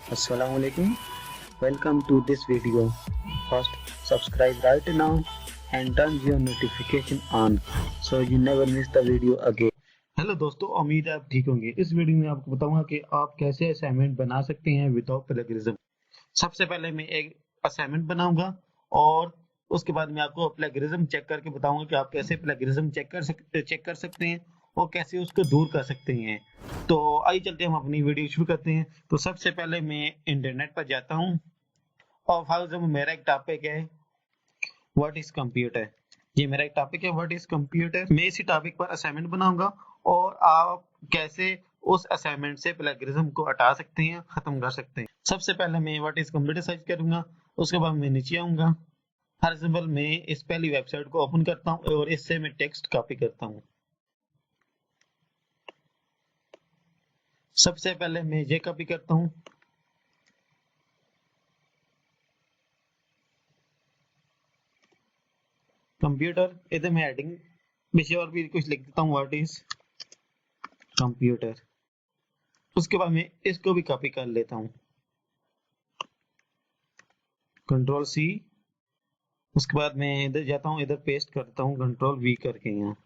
Assalamualaikum. Welcome to this video. First, subscribe right now and turn your notification on so you never miss the video again. Hello दोस्तों, उम्मीद है आप ठीक होंगे। इस video में आपको बताऊंगा कि आप कैसे असाइनमेंट बना सकते हैं विदाउट प्लेगरिज्म। सबसे पहले मैं एक असाइनमेंट बनाऊंगा और उसके बाद मैं आपको प्लेगरिज्म चेक करके बताऊंगा कि आप कैसे प्लेगरिज्म चेक कर सकते हैं और कैसे उसको दूर कर सकते हैं। तो आइए चलते हैं, हम अपनी वीडियो शुरू करते हैं। तो सबसे पहले मैं इंटरनेट पर जाता हूं और फॉर एग्जाम्पल मेरा एक टॉपिक है व्हाट इज कंप्यूटर। ये मेरा एक टॉपिक है व्हाट इज कंप्यूटर। मैं इसी टॉपिक पर असाइनमेंट बनाऊंगा और आप कैसे उस असाइनमेंट से प्लेगरिज्म को हटा सकते हैं, खत्म कर सकते हैं। सबसे पहले मैं व्हाट इज कंप्यूटर सर्च करूंगा, उसके बाद मैं नीचे आऊंगा। फॉर एग्जाम्पल मैं इस पहली वेबसाइट को ओपन करता हूं और इससे मैं टेक्स्ट कॉपी करता हूं। सबसे पहले मैं ये कॉपी करता हूं, कंप्यूटर। इधर मैं हेडिंग पीछे और भी कुछ लिख देता हूं व्हाट इज कंप्यूटर। उसके बाद मैं इसको भी कॉपी कर लेता हूं, कंट्रोल सी। उसके बाद मैं इधर जाता हूं, इधर पेस्ट करता हूं कंट्रोल वी करके। यहाँ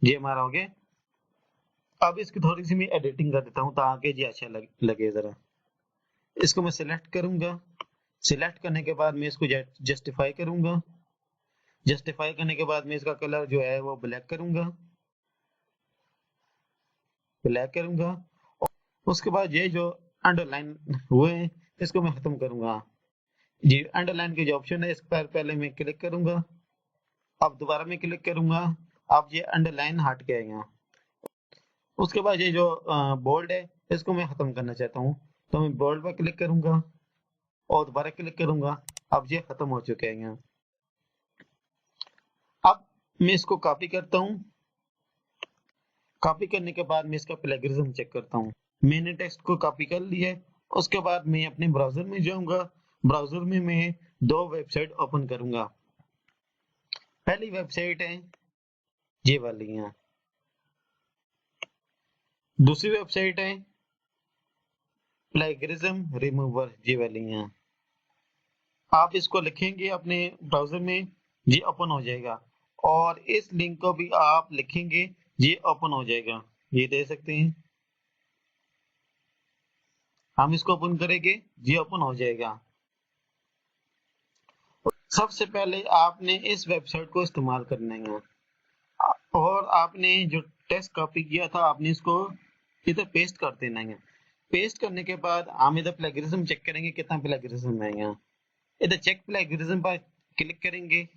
ये हमारा हो गया। अब इसकी थोड़ी सी मैं एडिटिंग कर देता हूं ताकि ये अच्छा लगे जरा। इसको मैं सिलेक्ट करूंगा। सिलेक्ट करने के बाद मैं इसको जस्टिफाई करूंगा। जस्टिफाई करने के बाद मैं इसका कलर जो है वो ब्लैक करूंगा। उसके बाद ये जो अंडरलाइन हुए हैं इसको मैं खत्म करूंगा। जी, अंडरलाइन के जो ऑप्शन है इस पर पहले मैं क्लिक करूंगा, अब दोबारा मैं क्लिक करूंगा, अब ये अंडरलाइन हट गया यहाँ। उसके बाद ये जो बोल्ड है इसको मैं खत्म करना चाहता हूँ, तो मैं बोल्ड पर क्लिक करूंगा और दोबारा क्लिक करूंगा। अब ये खत्म हो चुके हैं यहाँ। अब मैं इसको कॉपी करता हूँ। कॉपी करने के बाद मैं इसका प्लेगरिज्म चेक करता हूँ। मैंने टेक्स्ट को कॉपी कर लिया है। उसके बाद मैं अपने ब्राउजर में जाऊंगा। ब्राउजर में मैं दो वेबसाइट ओपन करूंगा। पहली वेबसाइट है ये वाली यहाँ, दूसरी वेबसाइट है प्लेगरिज्म रिमूवर ये वाली यहाँ। आप इसको लिखेंगे अपने ब्राउजर में, ये ओपन हो जाएगा। और इस लिंक को भी आप लिखेंगे, ये ओपन हो जाएगा। ये दे सकते हैं, हम इसको ओपन करेंगे, ये ओपन हो जाएगा। सबसे पहले आपने इस वेबसाइट को इस्तेमाल करना है और आपने जो टेक्स्ट कॉपी किया था आपने इसको इधर पेस्ट कर देना है। पेस्ट करने के बाद हम इधर प्लेगरिज्म चेक करेंगे कितना प्लेगरिज्म है। यहाँ इधर चेक प्लेगरिज्म पर क्लिक करेंगे।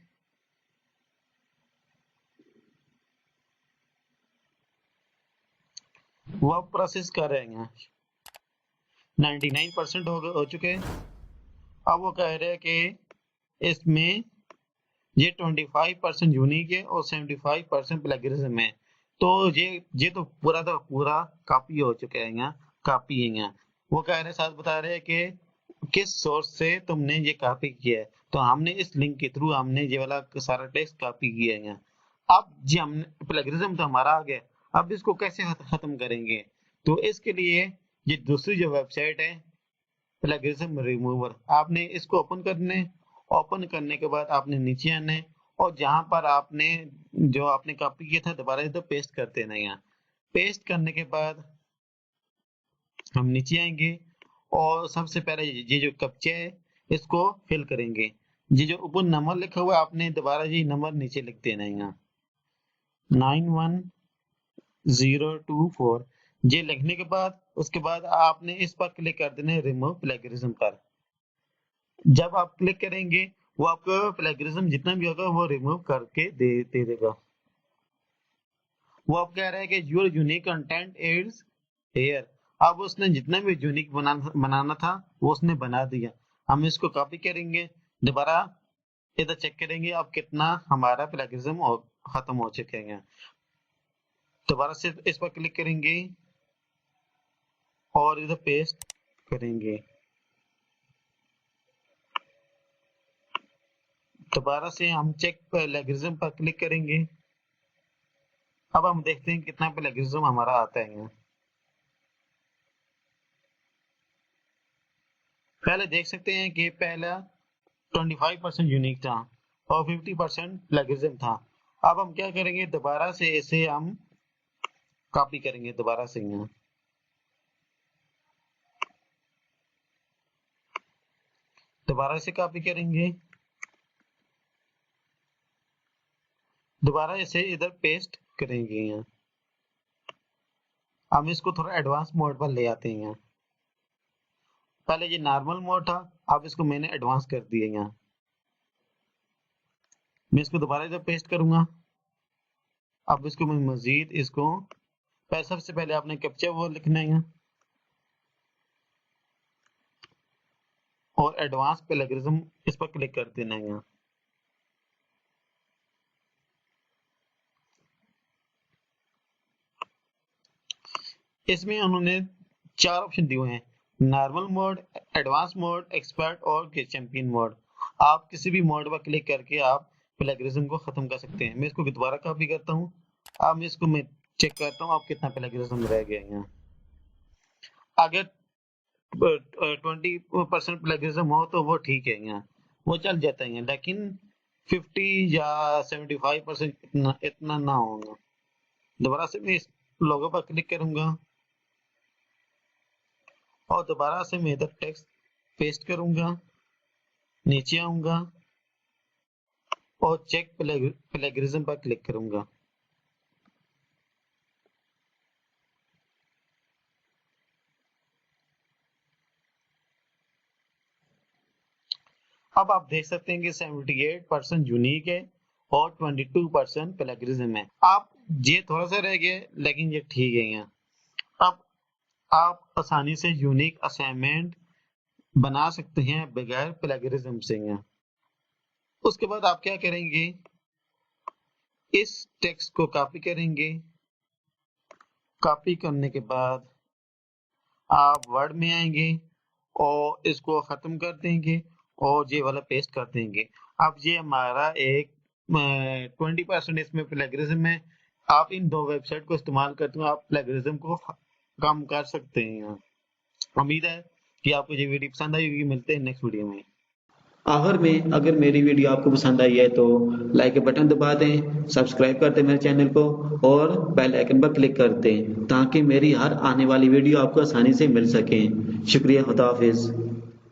वो आप प्रोसेस कर रहे हैं, 99% हो चुके हैं। अब वो कह रहे हैं कि इसमें ये 25% यूनिक है और 75% प्लेगरिज्म है। तो ये तो पूरा कॉपी हो चुका है। यहाँ कॉपी है। यहाँ वो कह रहे साथ बता रहे हैं कि किस सोर्स से तुमने ये कॉपी किया है। तो हमने इस लिंक के थ्रू हमने ये वाला सारा टेक्स्ट कॉपी किया है। यहाँ अब जी हमने प्लेगरिज्म तो हमारा आ गया। अब इसको कैसे खत्म करेंगे, तो इसके लिए ये दूसरी जो वेबसाइट है प्लेगरिज्म रिमूवर, आपने इसको ओपन करने। ओपन करने के बाद आपने नीचे आना है और जहां पर आपने जो आपने कॉपी किया था दोबारा इधर पेस्ट कर देना है। यहाँ पेस्ट करने के बाद हम नीचे आएंगे और सबसे पहले ये जो कैप्चा है इसको फिल करेंगे। ये जो ऊपर नंबर लिखा हुआ है आपने दोबारा ये नंबर नीचे लिख देना है। यहाँ 91024 ये लिखने के बाद उसके बाद आपने इस पर क्लिक कर देना है रिमूव प्लेगरिज्म पर। जब आप क्लिक करेंगे वो आपको प्लेगरिज्म जितना भी होगा वो रिमूव करके दे देगा। वो आप कह रहे हैं कि your unique content is here. अब उसने जितना भी यूनिक बनाना था वो उसने बना दिया। हम इसको कॉपी करेंगे, दोबारा इधर चेक करेंगे अब कितना हमारा प्लेगरिज्म खत्म हो चुके हैं। दोबारा से इस पर क्लिक करेंगे और इधर पेस्ट करेंगे। दोबारा से हम चेक प्लेगरिज्म पर क्लिक करेंगे। अब हम देखते हैं कितना प्लेगरिज्म हमारा आता है यहाँ। पहले देख सकते हैं कि पहला 25% यूनिक था और 50% प्लेगरिज्म था। अब हम क्या करेंगे, दोबारा से इसे हम कॉपी करेंगे, दोबारा से यहाँ दोबारा से कॉपी करेंगे, दोबारा इसे इधर पेस्ट करेंगे। यहाँ हम इसको थोड़ा एडवांस मोड पर ले आते हैं। यहाँ पहले ये नॉर्मल मोड था, अब इसको मैंने एडवांस कर दिया। यहाँ मैं इसको दोबारा इधर पेस्ट करूंगा। अब इसको मैं मजीद इसको सबसे पहले आपने कैप्चा वो लिखना है यहाँ और एडवांस प्लेगरिज्म इस पर क्लिक कर देना है। यहाँ इसमें उन्होंने 4 ऑप्शन दिए हैं, normal mode, advance mode, expert और चैंपियन मोड। आप किसी भी मोड पर क्लिक करके आप प्लेगरिज्म को खत्म कर सकते हैं। मैं इसको दोबारा कॉपी करता हूँ। अब इसको मैं चेक करता हूँ आप कितना प्लेगरिज्म रह गया यहाँ। अगर 20% प्लेगरिज्म हो तो वो ठीक है, यहाँ वो चल जाता है, लेकिन 50 या 75% इतना ना होगा। दोबारा से मैं इस लोगो पर क्लिक करूंगा और दोबारा से मैं इधर टेक्स्ट पेस्ट करूंगा, नीचे आऊंगा और चेक प्लेगरिज्म पर क्लिक करूंगा। अब आप देख सकते हैं कि 78% यूनिक है और 22% प्लेगरिज्म है। आप ये थोड़ा सा रह गया लेकिन ये ठीक है। यहाँ अब आप आसानी से यूनिक असाइनमेंट बना सकते हैं बगैर प्लेगरिज्म से। यहाँ उसके बाद आप क्या करेंगे, इस टेक्स्ट को कॉपी करेंगे। कॉपी करने के बाद आप वर्ड में आएंगे और इसको खत्म कर देंगे और ये वाला पेस्ट कर देंगे। अब ये हमारा एक 20% इसमें प्लेगरिज्म है। आप इन 2 वेबसाइट को इस्तेमाल करते हुए आप प्लेगरिज्म को कम कर सकते हैं। उम्मीद है कि आपको ये वीडियो पसंद आई होगी। मिलते हैं नेक्स्ट वीडियो में। आखिर में अगर मेरी वीडियो आपको पसंद आई है तो लाइक के बटन दबा दें, सब्सक्राइब कर दें मेरे चैनल को और बेल आइकन पर क्लिक कर दें ताकि मेरी हर आने वाली वीडियो आपको आसानी से मिल सके। शुक्रिया, खुदा हाफिज।